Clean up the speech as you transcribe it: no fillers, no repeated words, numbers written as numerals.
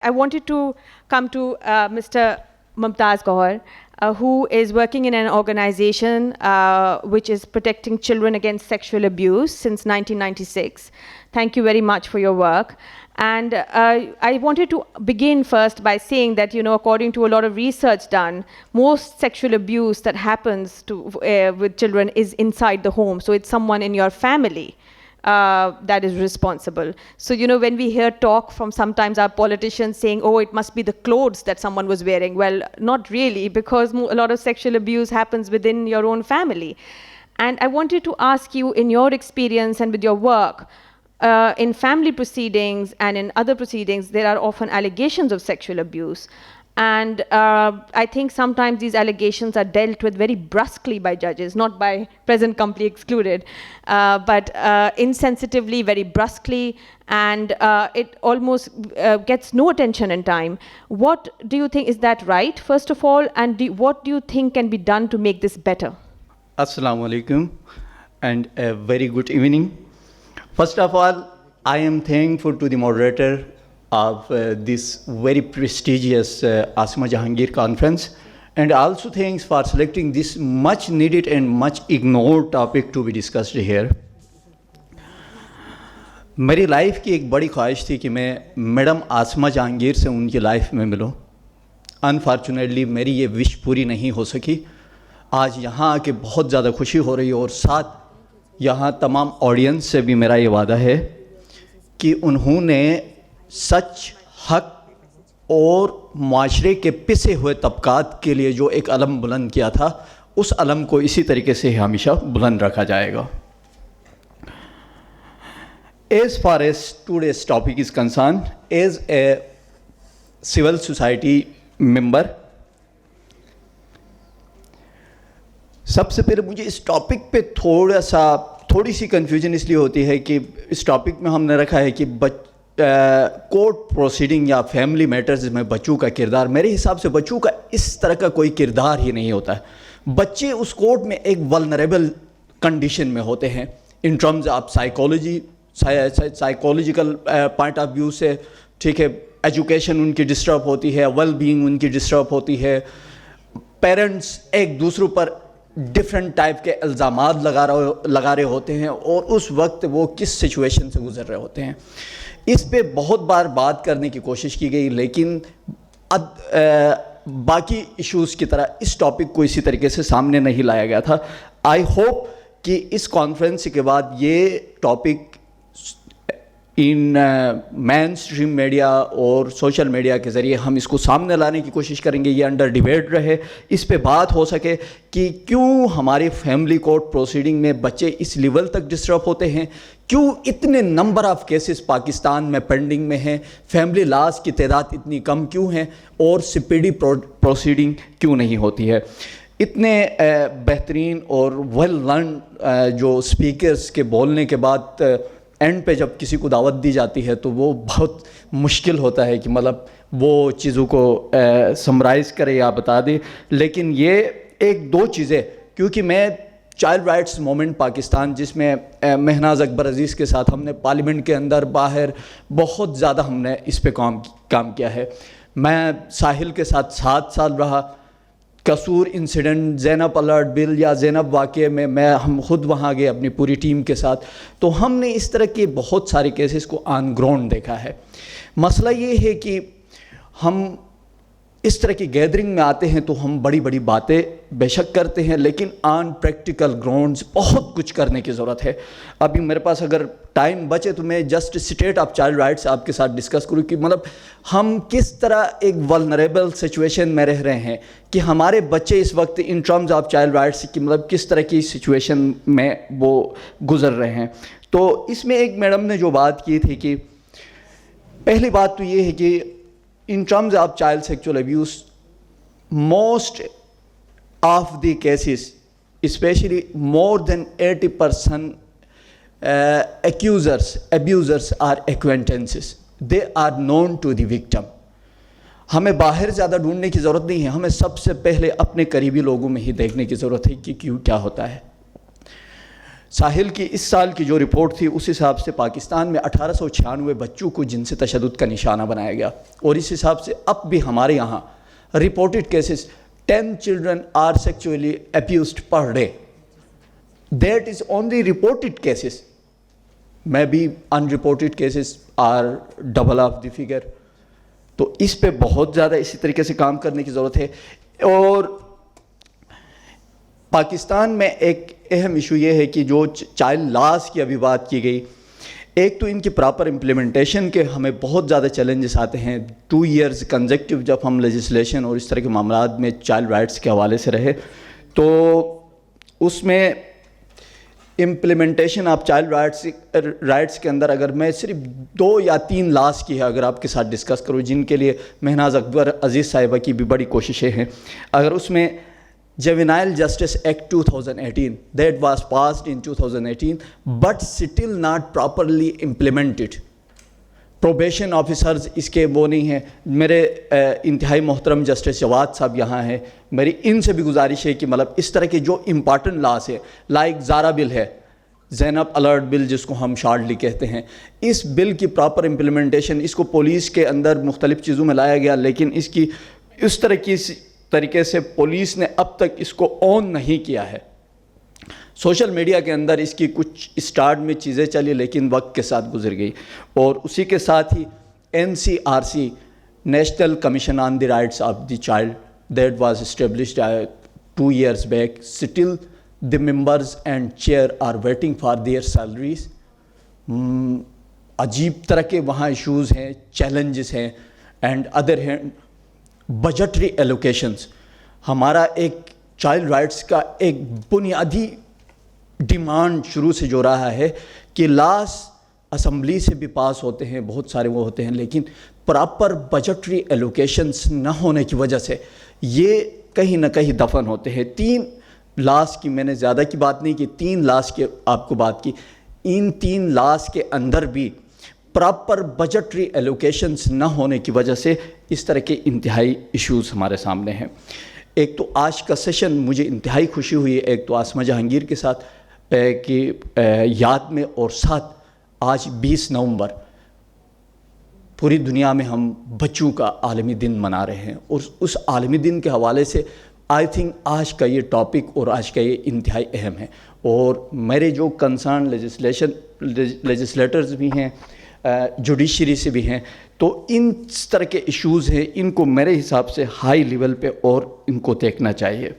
I wanted to come to Mr. Mumtaz Gohar, who is working in an organization which is protecting children against sexual abuse since 1996. Thank you very much for your work. And I wanted to begin first by saying that, according to a lot of research done, most sexual abuse that happens with children is inside the home. So it's someone in your family that is responsible. So, when we hear talk from sometimes our politicians saying, oh, it must be the clothes that someone was wearing. Well, not really, because a lot of sexual abuse happens within your own family. And I wanted to ask you, in your experience and with your work, in family proceedings and in other proceedings, there are often allegations of sexual abuse. And I think sometimes these allegations are dealt with very brusquely by judges, not by present company excluded, but insensitively, very brusquely, and it almost gets no attention in time. What do you think, is that right, first of all, and what do you think can be done to make this better? Assalamu alaikum and a very good evening. First of all, I am thankful to the moderator of this very prestigious Asima Jahangir conference, and also thanks for selecting this much needed and much ignored topic to be discussed here. میری life کی ایک بڑی خواہش تھی کہ میں madam Asma Jahangir سے ان کی لائف میں ملوں. انفارچونیٹلی میری یہ وش پوری نہیں ہو سکی. آج یہاں آ کے بہت زیادہ خوشی ہو رہی ہے، اور ساتھ یہاں تمام آڈینس سے بھی میرا یہ وعدہ ہے کہ انہوں نے سچ، حق اور معاشرے کے پسے ہوئے طبقات کے لیے جو ایک علم بلند کیا تھا، اس علم کو اسی طریقے سے ہمیشہ بلند رکھا جائے گا. As far as today's topic is concerned, as a civil society member, سب سے پہلے مجھے اس ٹاپک پہ تھوڑی سی کنفیوژن اس لیے ہوتی ہے کہ اس ٹاپک میں ہم نے رکھا ہے کہ کورٹ پروسیڈنگ یا فیملی میٹرز میں بچوں کا کردار. میرے حساب سے بچوں کا اس طرح کا کوئی کردار ہی نہیں ہوتا ہے. بچے اس کورٹ میں ایک ولنریبل کنڈیشن میں ہوتے ہیں in terms of psychological point of view سے. ٹھیک ہے، ایجوکیشن ان کی ڈسٹرب ہوتی ہے، ویل بینگ ان کی ڈسٹرب ہوتی ہے. پیرنٹس ایک دوسروں پر ڈفرینٹ ٹائپ کے الزامات لگا رہے ہوتے ہیں، اور اس وقت وہ کس سچویشن سے گزر رہے ہوتے ہیں. اس پہ بہت بار بات کرنے کی کوشش کی گئی، لیکن باقی ایشوز کی طرح اس ٹاپک کو اسی طریقے سے سامنے نہیں لایا گیا تھا. آئی ہوپ کہ اس کانفرنس کے بعد یہ topic in mainstream media اور سوشل میڈیا کے ذریعے ہم اس کو سامنے لانے کی کوشش کریں گے. یہ انڈر ڈیبیٹ رہے، اس پہ بات ہو سکے کہ کیوں ہمارے فیملی کورٹ پروسیڈنگ میں بچے اس لیول تک ڈسٹرب ہوتے ہیں، کیوں اتنے نمبر آف کیسز پاکستان میں پینڈنگ میں ہیں، فیملی لاز کی تعداد اتنی کم کیوں ہیں، اور سپیڈی پروسیڈنگ کیوں نہیں ہوتی ہے. اتنے بہترین اور ویل لرن جو اسپیکرز کے بولنے کے بعد اینڈ پہ جب کسی کو دعوت دی جاتی ہے تو وہ بہت مشکل ہوتا ہے کہ مطلب وہ چیزوں کو سمرائز کرے یا بتا دے. لیکن یہ ایک دو چیزیں، کیونکہ میں چائلڈ رائٹس مومنٹ پاکستان، جس میں مہناز اکبر عزیز کے ساتھ ہم نے پارلیمنٹ کے اندر باہر بہت زیادہ ہم نے اس پہ کام کیا ہے. میں ساحل کے ساتھ 7 سال رہا. قصور انسیڈنٹ، زینب الرٹ بل یا زینب واقعے میں ہم خود وہاں گئے اپنی پوری ٹیم کے ساتھ. تو ہم نے اس طرح کے بہت سارے کیسز کو آن گراؤنڈ دیکھا ہے. مسئلہ یہ ہے کہ ہم اس طرح کی گیدرنگ میں آتے ہیں تو ہم بڑی بڑی باتیں بے شک کرتے ہیں، لیکن آن پریکٹیکل گراؤنڈز بہت کچھ کرنے کی ضرورت ہے. ابھی میرے پاس اگر ٹائم بچے تو میں just state of child rights آپ کے ساتھ ڈسکس کروں کہ مطلب ہم کس طرح ایک ولنریبل سچویشن میں رہ رہے ہیں، کہ ہمارے بچے اس وقت ان ٹرمز آف چائلڈ رائٹس کی مطلب کس طرح کی سچویشن میں وہ گزر رہے ہیں. تو اس میں ایک میڈم نے جو بات کی تھی کہ پہلی بات تو یہ ہے کہ in terms of child sexual abuse, most of the cases, especially more than 80% abusers are acquaintances. They are known to the victim. ہمیں باہر زیادہ ڈھونڈنے کی ضرورت نہیں ہے، ہمیں سب سے پہلے اپنے قریبی لوگوں میں ہی دیکھنے کی ضرورت ہے کہ کیوں کیا ہوتا ہے. ساحل کی اس سال کی جو رپورٹ تھی اس حساب سے پاکستان میں 1896 بچوں کو جنسی تشدد کا نشانہ بنایا گیا، اور اس حساب سے اب بھی ہمارے یہاں reported cases 10 children are sexually abused per day. That is only reported cases. Maybe unreported cases are double of the figure. تو اس پہ بہت زیادہ اسی طریقے سے کام کرنے کی ضرورت ہے. اور پاکستان میں ایک اہم ایشو یہ ہے کہ جو چائلڈ لاز کی ابھی بات کی گئی، ایک تو ان کی پراپر امپلیمنٹیشن کے ہمیں بہت زیادہ چیلنجز آتے ہیں. 2 years کنزیکٹیو جب ہم لیجسلیشن اور اس طرح کے معاملات میں چائلڈ رائٹس کے حوالے سے رہے، تو اس میں امپلیمنٹیشن آپ چائلڈ رائٹس کے اندر اگر میں صرف 2 یا 3 لاز کی ہے اگر آپ کے ساتھ ڈسکس کروں، جن کے لیے مہناز اکبر عزیز صاحبہ کی بھی بڑی کوششیں ہیں، اگر اس میں Juvenile Justice Act 2018 that was passed in 2018 but still not properly implemented. Probation officers اس کے وہ نہیں ہیں. میرے انتہائی محترم جسٹس جواد صاحب یہاں ہیں، میری ان سے بھی گزارش ہے کہ مطلب اس طرح کے جو امپارٹنٹ لاز ہے، لائک زارا بل ہے، زینب الرٹ بل جس کو ہم شارٹلی کہتے ہیں، اس بل کی پراپر امپلیمنٹیشن، اس کو پولیس کے اندر مختلف چیزوں میں لایا گیا، لیکن اس کی اس طریقے سے پولیس نے اب تک اس کو آن نہیں کیا ہے. سوشل میڈیا کے اندر اس کی کچھ اسٹارٹ میں چیزیں چلی لیکن وقت کے ساتھ گزر گئی. اور اسی کے ساتھ ہی NCRC national commission on the rights of the child that was established 2 years back. Still the members and chair are waiting for their salaries. عجیب طرح کے وہاں ایشوز ہیں، چیلنجز ہیں. And other hand budgetary allocations. ہمارا ایک child rights کا ایک بنیادی ڈیمانڈ شروع سے جو رہا ہے کہ لاس اسمبلی سے بھی پاس ہوتے ہیں، بہت سارے وہ ہوتے ہیں، لیکن پراپر بجٹری ایلوکیشنز نہ ہونے کی وجہ سے یہ کہیں نہ کہیں دفن ہوتے ہیں. 3 لاس کی میں نے زیادہ کی بات نہیں کی، 3 لاس کے آپ کو بات کی. ان 3 لاس کے اندر بھی پراپر بجٹری ایلوکیشنز نہ ہونے کی وجہ سے اس طرح کے انتہائی ایشوز ہمارے سامنے ہیں. ایک تو آج کا سیشن مجھے انتہائی خوشی ہوئی ہے، ایک تو آسمہ جہانگیر کے ساتھ کی یاد میں، اور ساتھ آج 20 نومبر پوری دنیا میں ہم بچوں کا عالمی دن منا رہے ہیں، اور اس عالمی دن کے حوالے سے آئی تھنک آج کا یہ ٹاپک اور آج کا یہ انتہائی اہم ہے. اور میرے جو کنسرن لیجسلیٹرز بھی ہیں، جوڈیشری سے بھی ہیں، تو ان طرح کے ایشوز ہیں، ان کو میرے حساب سے ہائی لیول پہ اور ان کو دیکھنا چاہیے.